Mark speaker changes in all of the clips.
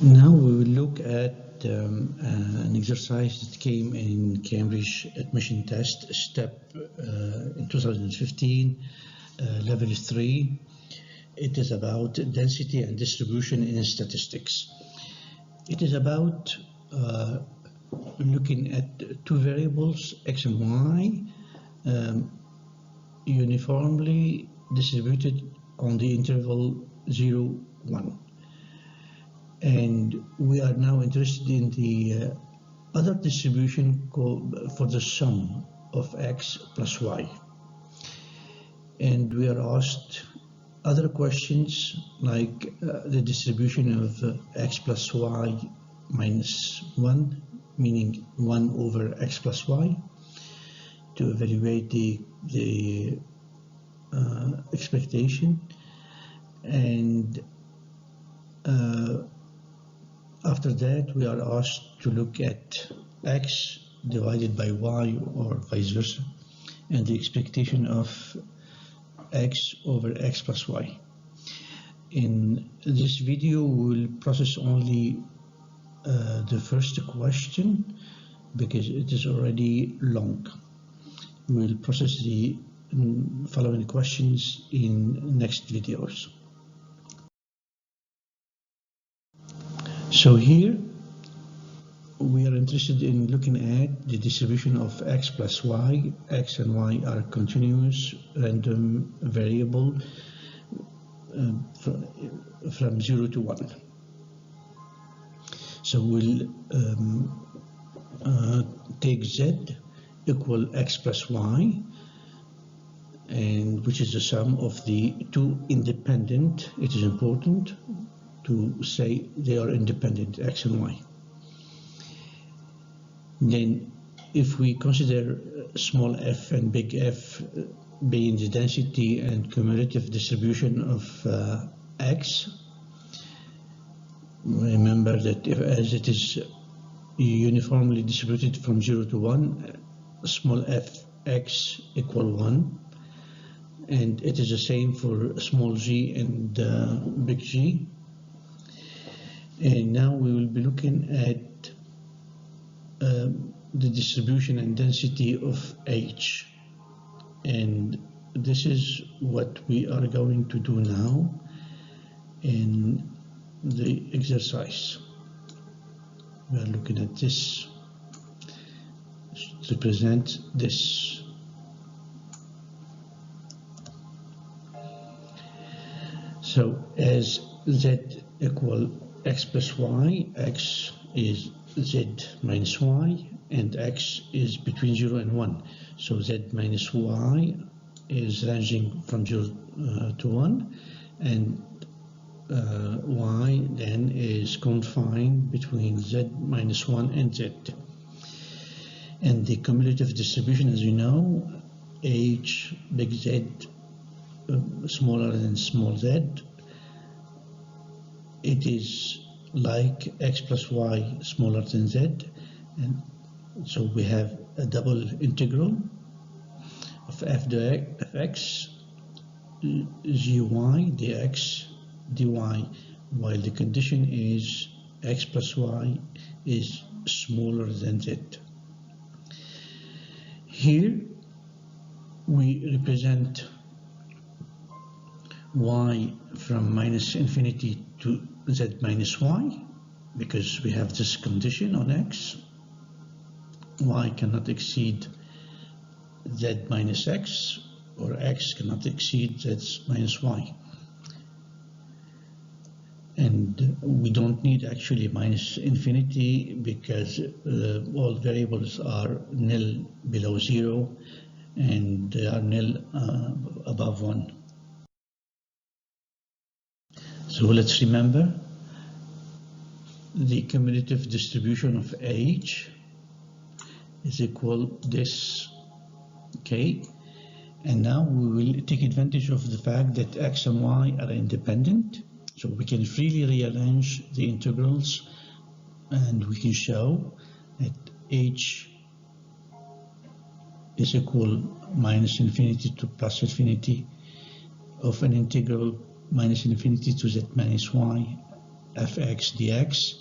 Speaker 1: Now we will look at an exercise that came in Cambridge admission test step in 2015, level 3. It is about density and distribution in statistics. It is about looking at two variables, x and y, uniformly distributed on the interval 0, 1. And we are now interested in the other distribution for the sum of x plus y. And we are asked other questions like the distribution of x plus y minus 1, meaning 1 over x plus y, to evaluate the expectation. And after that, we are asked to look at x divided by y or vice versa, and the expectation of x over x plus y. In this video, we will process only the first question because it is already long. We will process the following questions in next videos. So here we are interested in looking at the distribution of x plus y. X and y are continuous random variable from 0 to 1. So we'll take z equal x plus y, and which is the sum of the two independent. It is important to say they are independent, x and y. Then if we consider small f and big F being the density and cumulative distribution of x, remember that as it is uniformly distributed from 0 to 1, small f x equal 1, and it is the same for small g and big G. And now we will be looking at the distribution and density of H. And this is what we are going to do now in the exercise. We are looking at this to present this. So as z equal x plus y, x is z minus y, and x is between 0 and 1. So z minus y is ranging from 0 to 1, and y then is confined between z minus 1 and z. And the cumulative distribution, as you know, h big Z smaller than small z, it is like x plus y smaller than z, and so we have a double integral of f of x gy dx dy, while the condition is x plus y is smaller than z. Here we represent y from minus infinity to z minus y, because we have this condition on x. Y cannot exceed z minus x, or x cannot exceed z minus y. And we don't need actually minus infinity because all variables are nil below 0 and they are nil above 1. So let's remember the cumulative distribution of H is equal this, okay? And now we will take advantage of the fact that x and y are independent, so we can freely rearrange the integrals, and we can show that H is equal minus infinity to plus infinity of an integral minus infinity to z minus y fx dx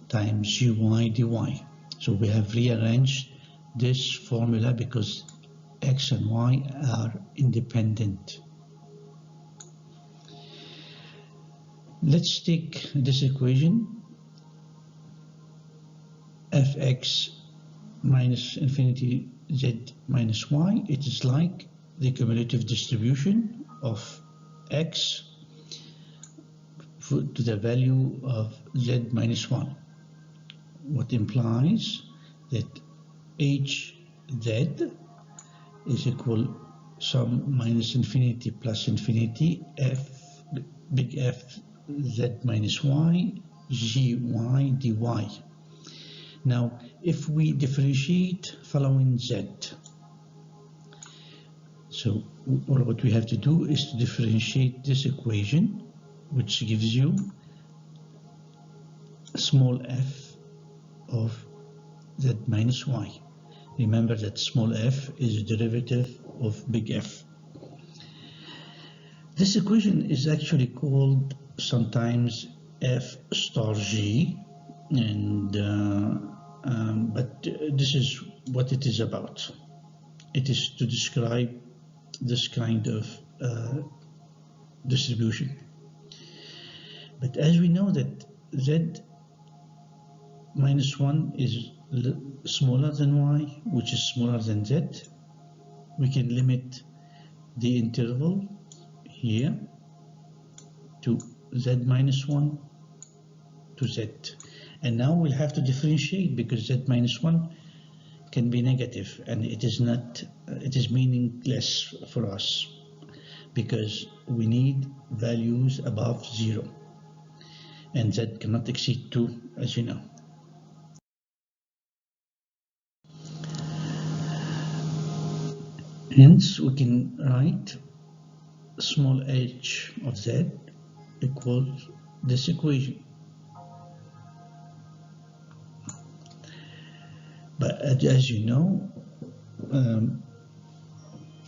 Speaker 1: times gy dy. So we have rearranged this formula because x and y are independent. Let's take this equation, fx minus infinity z minus y. It is like the cumulative distribution of x to the value of z minus 1, what implies that hz is equal sum minus infinity plus infinity f big F z minus y gy dy. Now if we differentiate following z, so what we have to do is to differentiate this equation, which gives you small f of z minus y. Remember that small f is a derivative of big F. This equation is actually called sometimes f star g, and but this is what it is about. It is to describe this kind of distribution. But as we know that z minus 1 is smaller than y, which is smaller than z, we can limit the interval here to z minus 1 to z. And now we'll have to differentiate because z minus 1 can be negative, and it is not, it is meaningless for us because we need values above 0, and z cannot exceed 2, as you know. Hence we can write small h of z equals this equation. But as you know,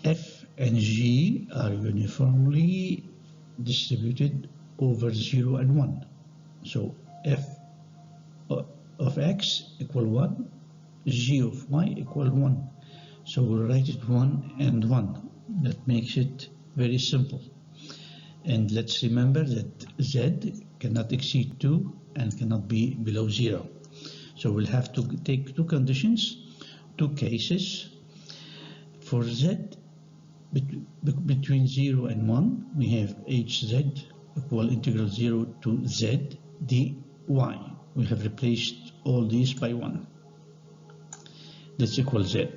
Speaker 1: f and g are uniformly distributed over 0 and 1. So f of x equal 1, g of y equal 1. So we'll write it 1 and 1. That makes it very simple. And let's remember that z cannot exceed 2 and cannot be below 0. So we'll have to take two conditions, two cases. For z between 0 and 1, we have hz equal integral 0 to z dy. We have replaced all these by 1. That's equal z.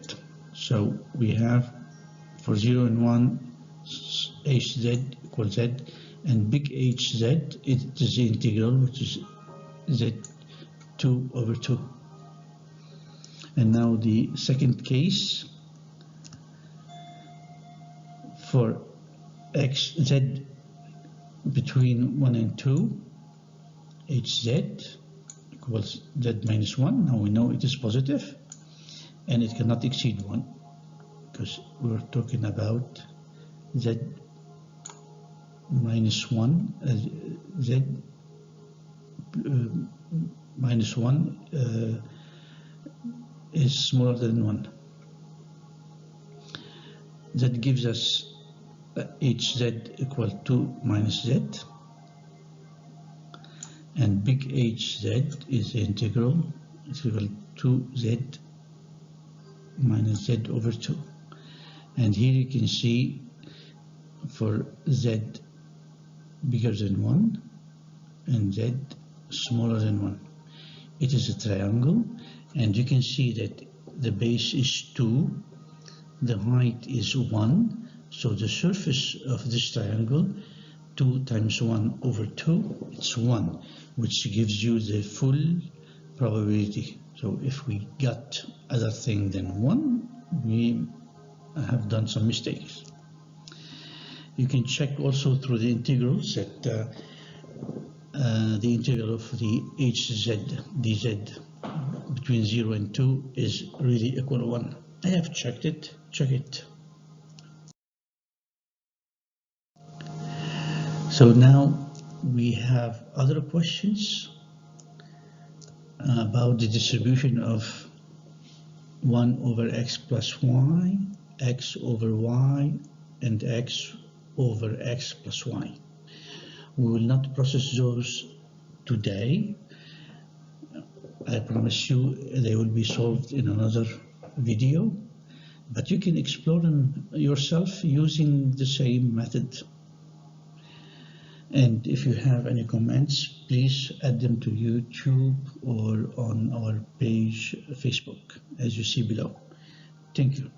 Speaker 1: So we have for 0 and 1 hz equals z, and big hz, it is the integral, which is z 2 over 2. And now the second case, for xz between 1 and 2, hz equals z minus 1. Now we know it is positive and it cannot exceed 1 because we're talking about z minus 1, z minus 1 is smaller than 1. That gives us hz equal to minus z, and big hz is the integral, is equal to z minus z over 2. And here you can see for z bigger than 1 and z smaller than 1. It is a triangle, and you can see that the base is 2, the height is 1, so the surface of this triangle, 2 times 1 over 2, it's 1, which gives you the full probability. So if we got other thing than 1, we have done some mistakes. You can check also through the integrals that the integral of the hz dz between 0 and 2 is really equal to 1. I have checked it, check it. So now we have other questions about the distribution of 1 over x plus y, x over y, and x over x plus y. We will not process those today. I promise you they will be solved in another video, but you can explore them yourself using the same method. And if you have any comments, please add them to YouTube or on our page Facebook, as you see below. Thank you.